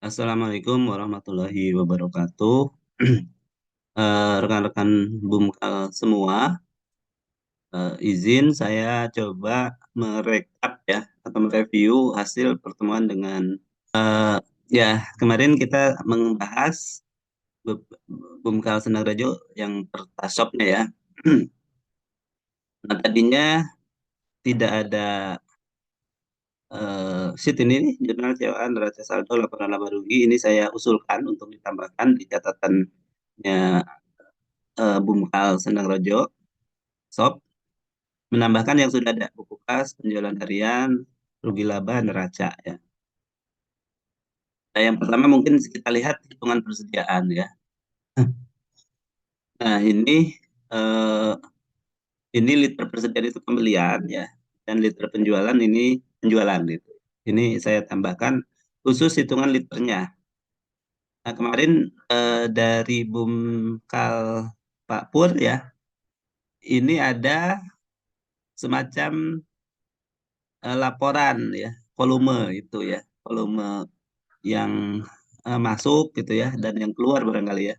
Assalamualaikum warahmatullahi wabarakatuh. Rekan-rekan Bumkal semua, izin saya coba merekap ya atau mereview hasil pertemuan dengan ya kemarin kita membahas Bum- Bumkal Senarajo yang pertasopnya ya. Nah tadinya tidak ada sheet ini nih, jurnal keuangan neraca saldo laporan laba rugi ini saya usulkan untuk ditambahkan di catatannya Bumkal Senarajo Sob, menambahkan yang sudah ada buku kas, penjualan harian, rugi laba, neraca ya. Nah, yang pertama mungkin kita lihat hitungan persediaan ya. Nah, eh, ini liter persediaan itu pembelian ya, dan liter penjualan ini penjualan gitu. Ini saya tambahkan khusus hitungan liternya. Nah, kemarin dari Bumkal Pak Pur ya, ini ada semacam laporan ya, volume itu ya, volume yang masuk gitu ya dan yang keluar barangkali ya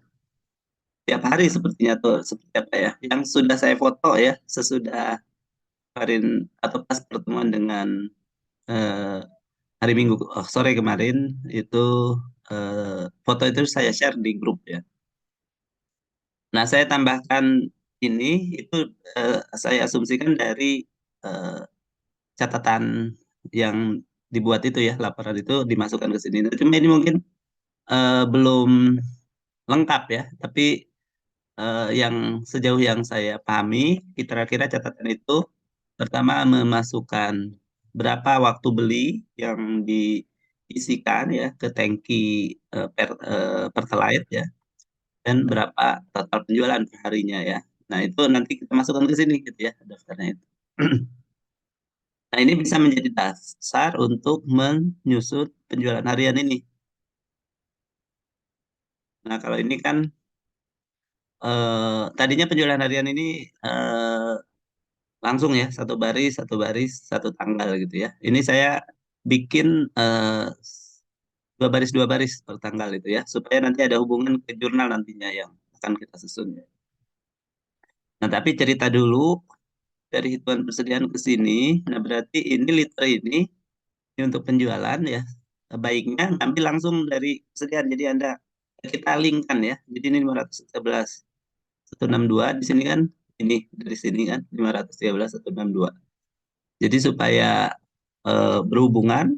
tiap hari sepertinya tuh seperti apa ya yang sudah saya foto ya sesudah kemarin atau pas pertemuan dengan eh, hari Minggu sore kemarin itu foto itu saya share di grup ya. Nah saya tambahkan ini itu saya asumsikan dari eh, catatan yang dibuat itu ya laporan itu dimasukkan ke sini. Nah, cuma ini mungkin belum lengkap ya, tapi yang sejauh yang saya pahami, kira-kira catatan itu pertama memasukkan berapa waktu beli yang diisikan ya ke tangki Pertalite ya, dan berapa total penjualan perharinya ya. Nah itu nanti kita masukkan ke sini gitu ya daftarnya itu. Nah ini bisa menjadi dasar untuk menyusut penjualan harian ini. Nah kalau ini kan tadinya penjualan harian ini eh, langsung ya satu baris satu tanggal gitu ya. Ini saya bikin dua baris per tanggal itu ya supaya nanti ada hubungan ke jurnal nantinya yang akan kita susun ya. Nah tapi cerita dulu dari hitungan persediaan ke sini. Nah berarti ini liter ini untuk penjualan ya. Baiknya ngambil langsung dari persediaan. Jadi Anda kita linkkan ya. Jadi ini 513.162 di sini kan ini dari sini kan 513.162. Jadi supaya berhubungan,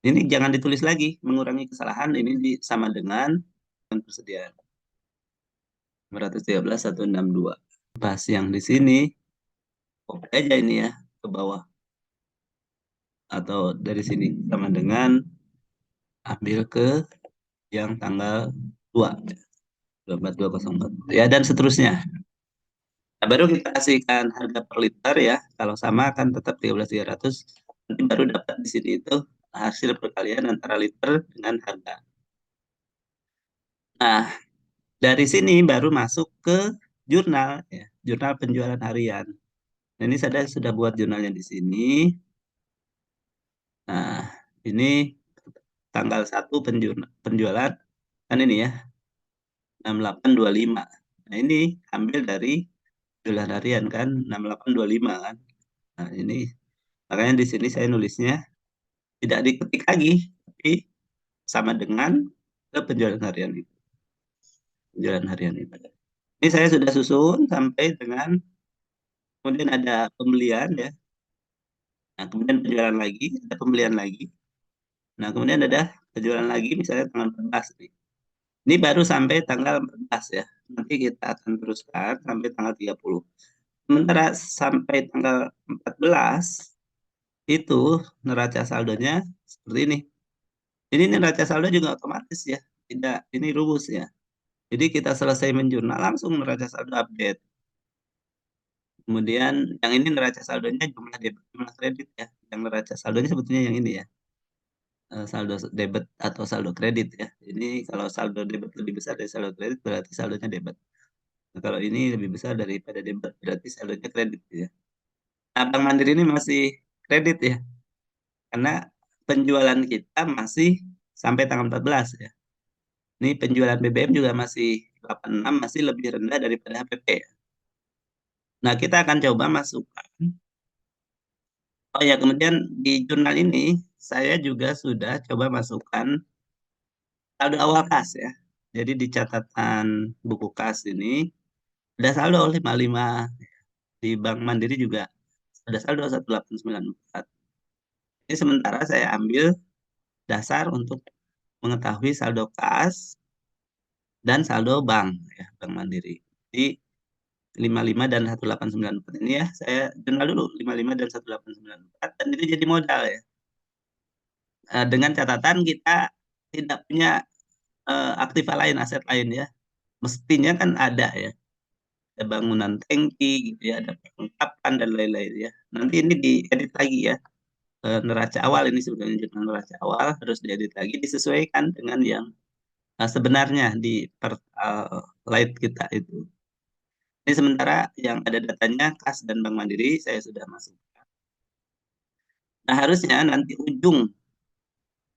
ini jangan ditulis lagi, mengurangi kesalahan ini sama dengan persediaan 513.162. Pas yang di sini, copy aja ini ya ke bawah atau dari sini sama dengan ambil ke yang tanggal 2, 24204. Ya dan seterusnya. Nah, baru kita kasihkan harga per liter ya. Kalau sama kan tetap 13.300. Nanti baru dapat di sini itu hasil perkalian antara liter dengan harga. Nah, dari sini baru masuk ke jurnal, ya, jurnal penjualan harian. Nah, ini saya sudah buat jurnalnya di sini. Nah, ini tanggal 1 penjualan, kan ini ya, 6825. Nah, ini ambil dari jurnal harian kan, 6825 kan. Nah, ini makanya di sini saya nulisnya tidak diketik lagi, tapi sama dengan ke penjualan harian itu. Penjualan harian itu. Ini saya sudah susun sampai dengan kemudian ada pembelian ya. Nah, kemudian penjualan lagi, ada pembelian lagi. Nah, kemudian ada penjualan lagi misalnya tanggal 14 nih. Ini baru sampai tanggal 14 ya. Nanti kita akan teruskan sampai tanggal 30. Sementara sampai tanggal 14 itu neraca saldonya seperti ini. Ini neraca saldo juga otomatis ya. Tidak, ini rumus ya. Jadi kita selesai menjurnal langsung neraca saldo update. Kemudian yang ini neraca saldonya jumlah debit, jumlah kredit ya. Yang neraca saldonya sebetulnya yang ini ya. Saldo debit atau saldo kredit ya. Ini kalau saldo debit lebih besar dari saldo kredit berarti saldonya debit. Nah, kalau ini lebih besar daripada debit berarti saldonya kredit ya. Nah, Bank Mandiri ini masih kredit ya. Karena penjualan kita masih sampai tanggal 14 ya. Ini penjualan BBM juga masih 86, masih lebih rendah daripada HPP. Nah, kita akan coba masukkan. Oh ya, kemudian di jurnal ini saya juga sudah coba masukkan saldo awal kas ya. Jadi di catatan buku kas ini ada saldo 55, di Bank Mandiri juga ada saldo 1894. Ini sementara saya ambil dasar untuk mengetahui saldo kas dan saldo bank ya, Bank Mandiri. Jadi 55 dan 1894 ini ya, saya jurnal dulu 55 dan 1894 dan itu jadi modal ya. Dengan catatan kita tidak punya aktiva lain, aset lain ya. Mestinya kan ada ya. Ada bangunan tangki gitu ya, ada perlengkapan dan lain-lain ya. Nanti ini diedit lagi ya. Neraca awal ini sebetulnya jurnal neraca awal harus diedit lagi disesuaikan dengan yang sebenarnya di light kita itu. Ini sementara yang ada datanya kas dan Bank Mandiri saya sudah masuk. Nah, harusnya nanti ujung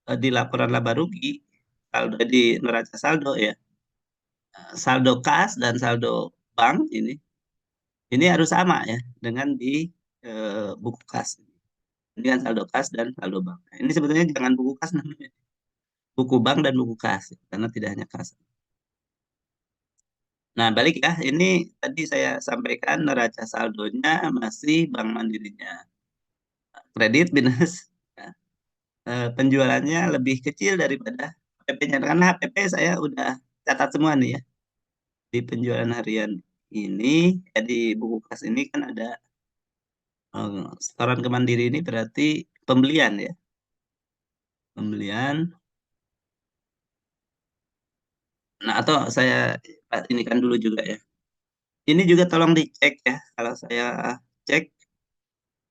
di laporan laba rugi saldo di neraca saldo ya, saldo kas dan saldo bank ini harus sama ya dengan di buku kas. Ini kan saldo kas dan saldo bank. Nah, ini sebetulnya jangan buku kas namanya, buku bank dan buku kas karena tidak hanya kas. Nah, balik ya, ini tadi saya sampaikan neraca saldonya masih Bank Mandirinya kredit minus ya, penjualannya lebih kecil daripada HPP-nya karena HPP saya udah catat semua nih ya di penjualan harian ini ya, di buku kas ini kan ada setoran ke Mandiri ini berarti pembelian ya, pembelian. Nah, atau saya ini kan dulu juga ya, ini juga tolong dicek ya, kalau saya cek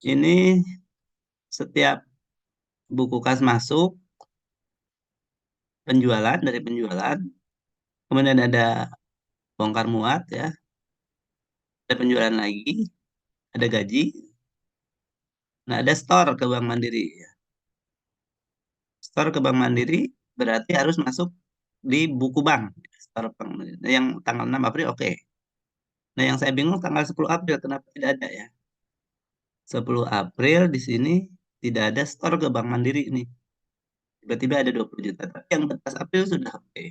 ini setiap buku kas masuk penjualan, dari penjualan kemudian ada bongkar muat ya, ada penjualan lagi, ada gaji. Nah, ada store ke Bank Mandiri ya. Store ke Bank Mandiri berarti harus masuk di buku bank. Store Bank Mandiri. Nah, yang tanggal 6 April oke. Nah, yang saya bingung tanggal 10 April kenapa tidak ada ya? 10 April di sini tidak ada store ke Bank Mandiri ini. Tiba-tiba ada 20 juta. Tapi yang 14 April sudah oke.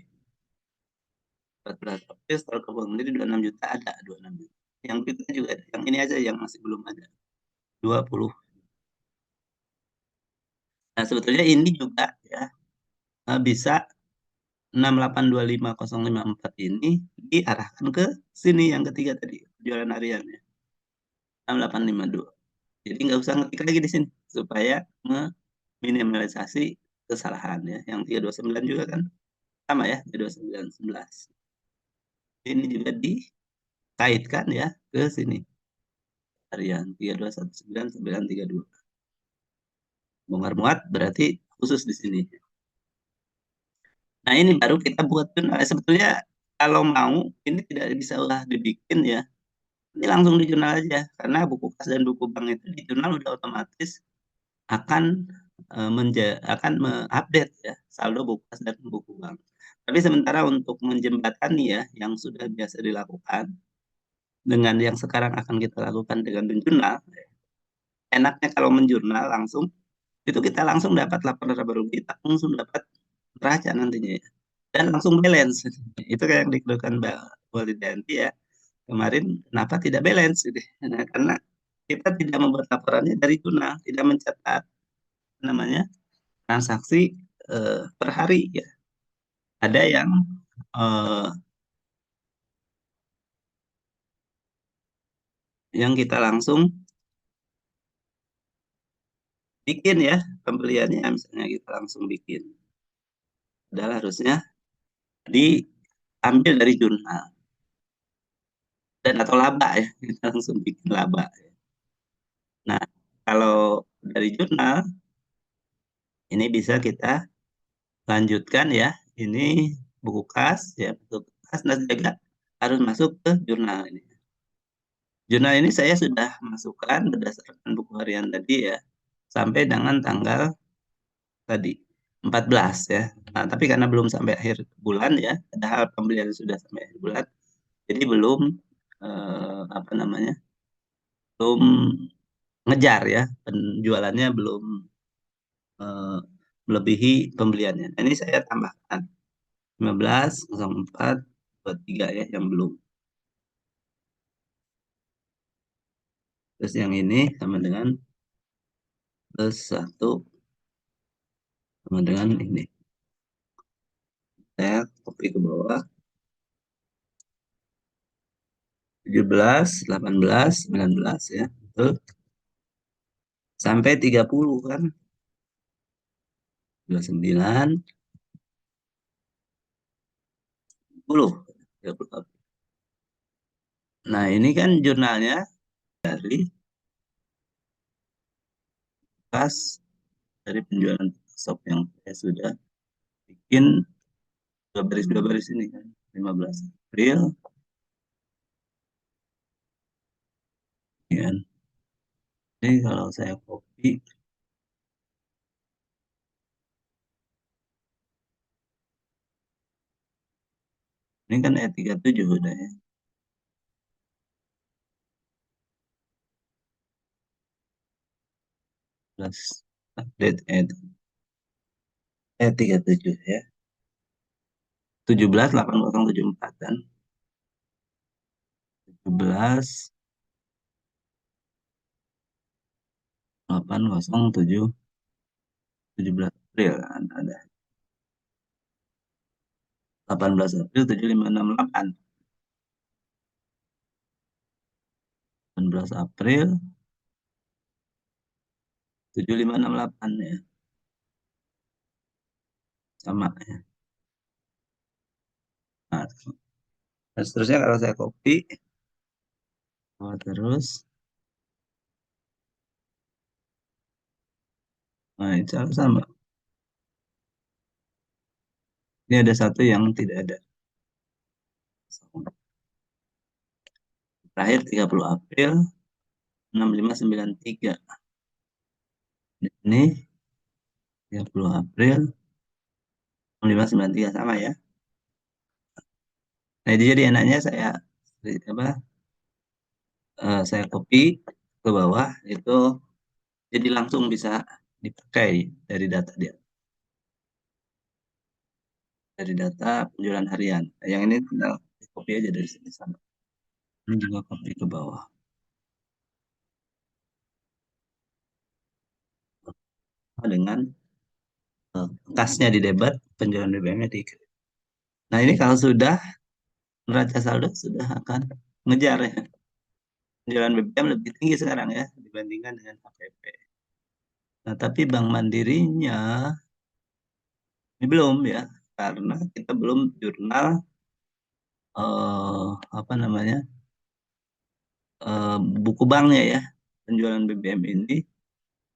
14 April store ke Bank Mandiri 26 juta ada, 26 juta. Yang kita juga ada. Yang ini aja yang masih belum ada. 20. Nah, sebetulnya ini juga ya bisa 6825054 ini diarahkan ke sini yang ketiga tadi, jualan hariannya. 6852. Jadi nggak usah ngetik lagi di sini supaya meminimalisasi kesalahan ya. Yang 329 juga kan sama ya, 329 11. Ini juga dikaitkan ya ke sini. Harian 3219932. Bongkar muat berarti khusus di sini. Nah, ini baru kita buat jurnal. Sebetulnya kalau mau ini tidak bisa ulah dibikin ya. Ini langsung di jurnal aja karena buku kas dan buku bank itu di jurnal udah otomatis akan akan mengupdate ya saldo buku kas dan buku bank. Tapi sementara untuk menjembatani ya yang sudah biasa dilakukan dengan yang sekarang akan kita lakukan dengan menjurnal, enaknya kalau menjurnal langsung itu kita langsung dapat laporan laba rugi, kita langsung dapat neraca nantinya ya. Dan langsung balance. Itu kayak yang dikeluhkan Mbak Walidanti ya. Kemarin kenapa tidak balance gitu. Nah, karena kita tidak membuat laporannya dari jurnal, tidak mencatat namanya transaksi per hari ya. Ada yang kita langsung bikin ya pembeliannya, misalnya kita langsung bikin. Padahal harusnya diambil dari jurnal dan atau laba ya, kita langsung bikin laba. Nah, kalau dari jurnal ini bisa kita lanjutkan ya. Ini buku kas ya, buku kas dan juga harus masuk ke jurnal ini. Jurnal ini saya sudah masukkan berdasarkan buku harian tadi ya, sampai dengan tanggal tadi 14 ya. Nah, tapi karena belum sampai akhir bulan ya, padahal pembelian sudah sampai akhir bulan, jadi belum apa namanya, belum ngejar ya, penjualannya belum eh, melebihi pembeliannya. Nah, ini saya tambahkan 15, 04, 23 ya yang belum. Terus yang ini sama dengan plus 1 sama dengan ini. Saya copy ke bawah. 17, 18, 19 ya. Betul. Sampai 30 kan. 29, 10. 30. Nah, ini kan jurnalnya dari kas dari penjualan stok yang saya sudah bikin dua baris ini kan. 15 April, ya. Jadi kalau saya copy, ini kan E37 udah ya. Plus update E37 ya. 178074 kan. 17 807 17 April kan ada. 18 April 7568. 18 April 7568 ya. Sama ya. Nah, seterusnya kalau saya copy terus, nah itu sama. Ini ada satu yang tidak ada. Terakhir 30 April 6593. Ini 30 April 6593 sama ya. Nah, jadi enaknya saya apa? Saya copy ke bawah itu jadi langsung bisa dipakai dari data dia, dari data penjualan harian. Nah, yang ini tinggal copy aja dari sini sama. Ini juga copy ke bawah. Dengan kasnya di debit, penjualan BBM-nya di kredit. Nah, ini kalau sudah neraca saldo sudah akan ngejar ya. Penjualan BBM lebih tinggi sekarang ya dibandingkan dengan HPP. Nah, tapi Bank Mandirinya ini belum ya, karena kita belum jurnal apa namanya, buku banknya ya. Penjualan BBM ini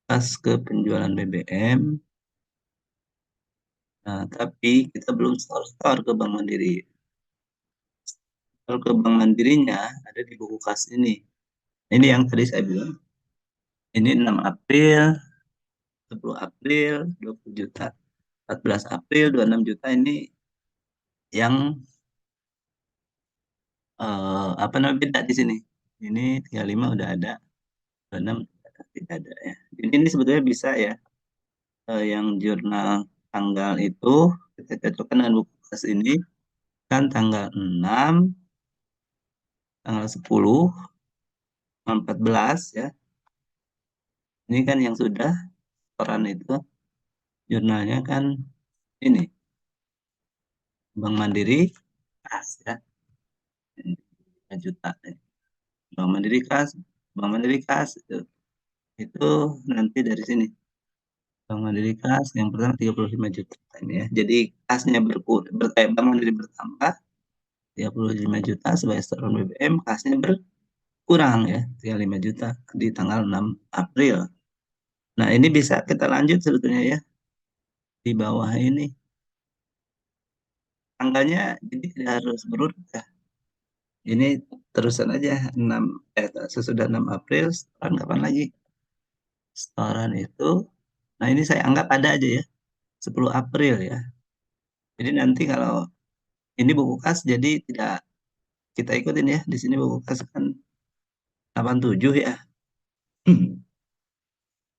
pas ke penjualan BBM. Nah, tapi kita belum store ke Bank Mandiri. Kalau ke Bank Mandirinya ada di buku kas ini. Ini yang tadi saya bilang. Ini 6 April, 10 April, 20 juta. 14 April, 26 juta ini yang apa namanya beda di sini. Ini 35 udah ada, 26 tidak ada ya. Ini sebetulnya bisa ya, yang jurnal tanggal itu kita cocokkan dengan buku kas ini kan tanggal 6, tanggal 10, 14 ya. Ini kan yang sudah koran itu jurnalnya kan ini Bank Mandiri kas ya. 5 juta ya. Bank Mandiri kas, Bank Mandiri kas itu nanti dari sini. Bank Mandiri kas yang pertama 35 juta ini ya. Jadi kasnya Bank Mandiri bertambah 35 juta sebagai setoran BBM, kasnya berkurang ya, 35 juta di tanggal 6 April. Nah, ini bisa kita lanjut sebetulnya ya di bawah ini. Tanggalnya jadi tidak harus berurut ya. Ini terusan aja 6 sesudah 6 April setoran kapan lagi? Setoran itu, nah ini saya anggap ada aja ya. 10 April ya. Jadi nanti kalau ini buku kas jadi tidak kita ikutin ya. Di sini buku kas kan 87 ya.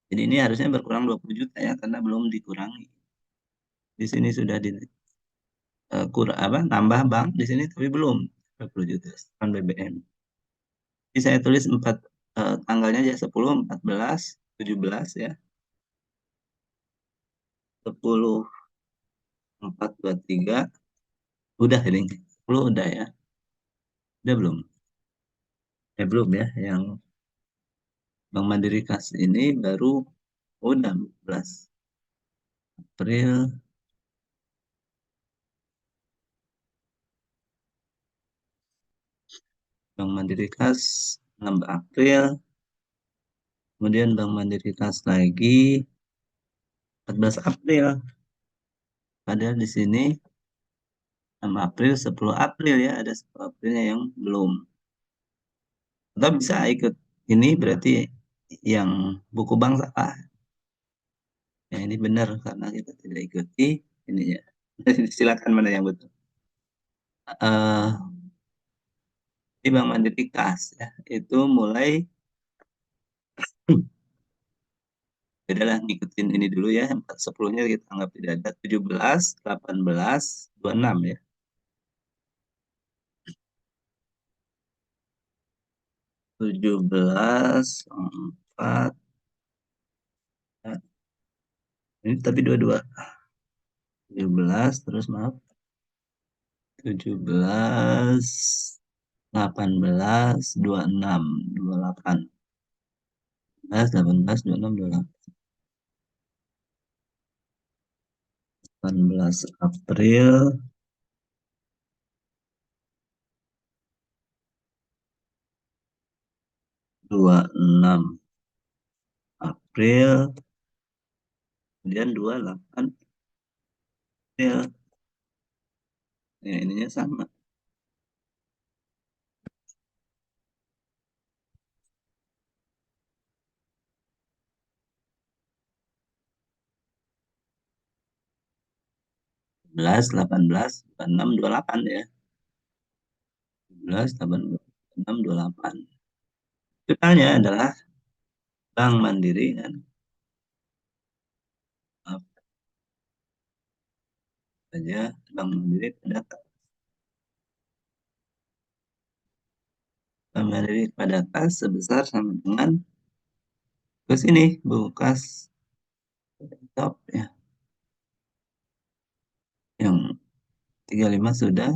Jadi ini harusnya berkurang 20 juta ya karena belum dikurangi. Di sini sudah di kurang apa nambah bank di sini tapi belum 20 juta kan BBM. Jadi saya tulis tanggalnya aja 10, 14, 17 ya. 10, 4, 2, 3. Udah ini. 10 udah ya. Udah belum? Belum ya. Yang Bank Mandiri Kas ini baru udah 14 April. Bank Mandiri Kas 6 April. Kemudian Bank Mandiri Kas lagi 14 April. Padahal di sini 6 April, 10 April ya. Ada 10 Aprilnya yang belum. Atau bisa ikut ini berarti yang buku bank salah. Ya ini benar karena kita tidak ikuti ini ya. Silakan mana yang betul. Eh di Bank Mandiri Kas ya, itu mulai adalah ngikutin ini dulu ya. 4 10-nya kita anggap tidak ada. 17, 18, 26 ya. 17, 4, ini tapi dua-dua. 17 terus maaf. 17, 18, 26, 28. 18, 26, 28. 18 April, 26 April, kemudian 28 April. Ya, ininya sama. 11, 18, 26, 28 ya. 11, 18, 26, 28. Totalnya adalah Bank Mandiri kan. Apa saja Bank Mandiri pada Bank Mandiri pada kas sebesar sama dengan terus ini bukas top ya. Yang 35 sudah,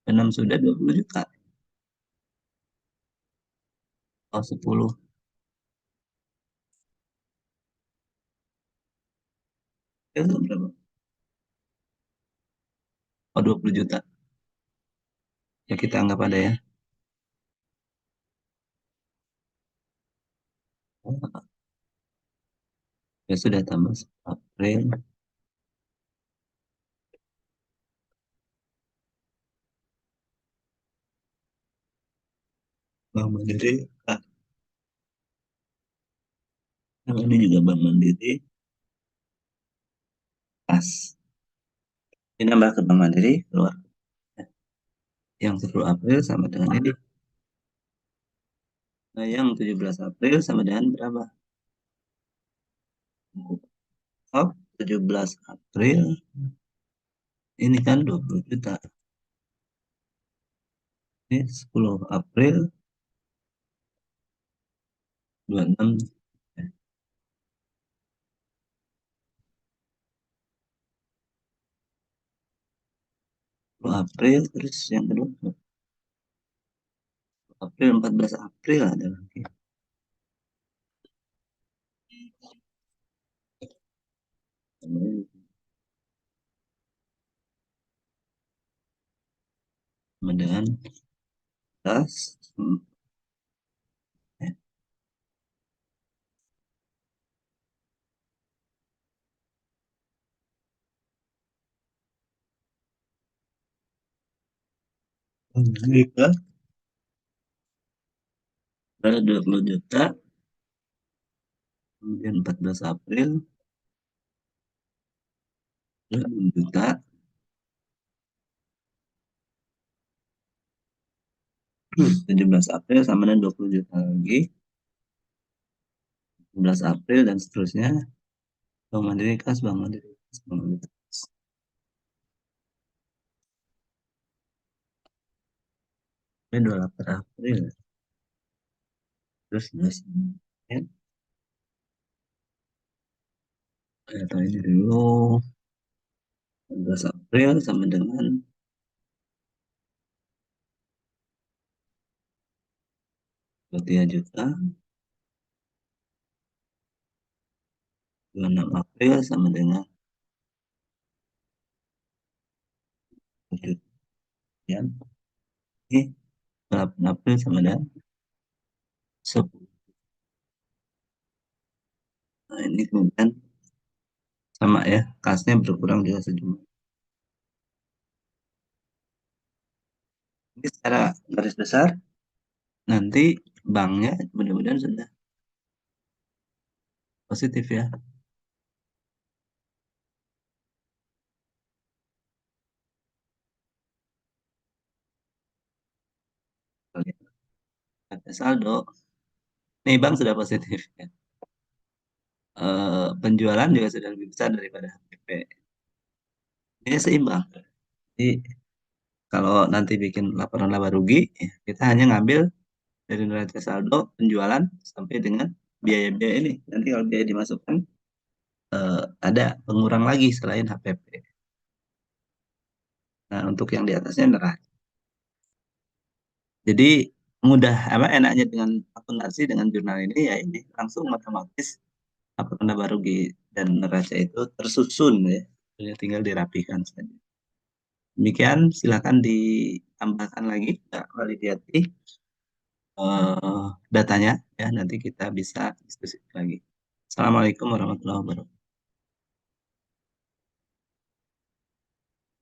6 sudah 20 juta. Oh 10. Itu berapa? Oh 20 juta. Ya kita anggap ada ya. Ya sudah tambah April. Bank Mandiri. Yang ini juga Bank Mandiri. Pas. Ini nambah ke Bank Mandiri keluar. Yang 10 April sama dengan ini. Nah, yang 17 April sama dengan berapa? Oh, 17 April. Ini kan 20 juta. Ini 10 April 26. 10 April terus yang kedua April 14 April ada lagi. Kemudian tas Amerika ada 20 juta. Kemudian 14 April 6 juta, 17 April sama dengan 20 juta lagi, 11 April dan seterusnya. Bank Mandiri Kas, Bank Mandiri Kas, Bank Mandiri Kas. Ini 28 April. Terus ya, atau ini dulu 11 April sama dengan 23 juta, 26 April sama dengan 7 juta. Ini 8 April sama dengan 10. Nah, ini kemudian sama ya, kasnya berkurang juga sejumlah. Ini secara garis besar, nanti banknya mudah-mudahan sudah positif ya. Kalau lihat ada saldo, nih bank sudah positif ya. Penjualan juga sudah lebih besar daripada HPP. Ini seimbang. Jadi kalau nanti bikin laporan laba rugi, ya, kita hanya ngambil dari neraca saldo penjualan sampai dengan biaya-biaya ini. Nanti kalau biaya dimasukkan, ada pengurang lagi selain HPP. Nah, untuk yang di atasnya neraca. Jadi mudah apa enaknya dengan akuntansi dengan jurnal ini ya ini langsung otomatis laporan laba rugi dan neraca itu tersusun ya. Jadi tinggal dirapikan saja. Demikian, silakan ditambahkan lagi Kak Walidiati datanya ya nanti kita bisa diskusi lagi. Assalamualaikum warahmatullahi wabarakatuh.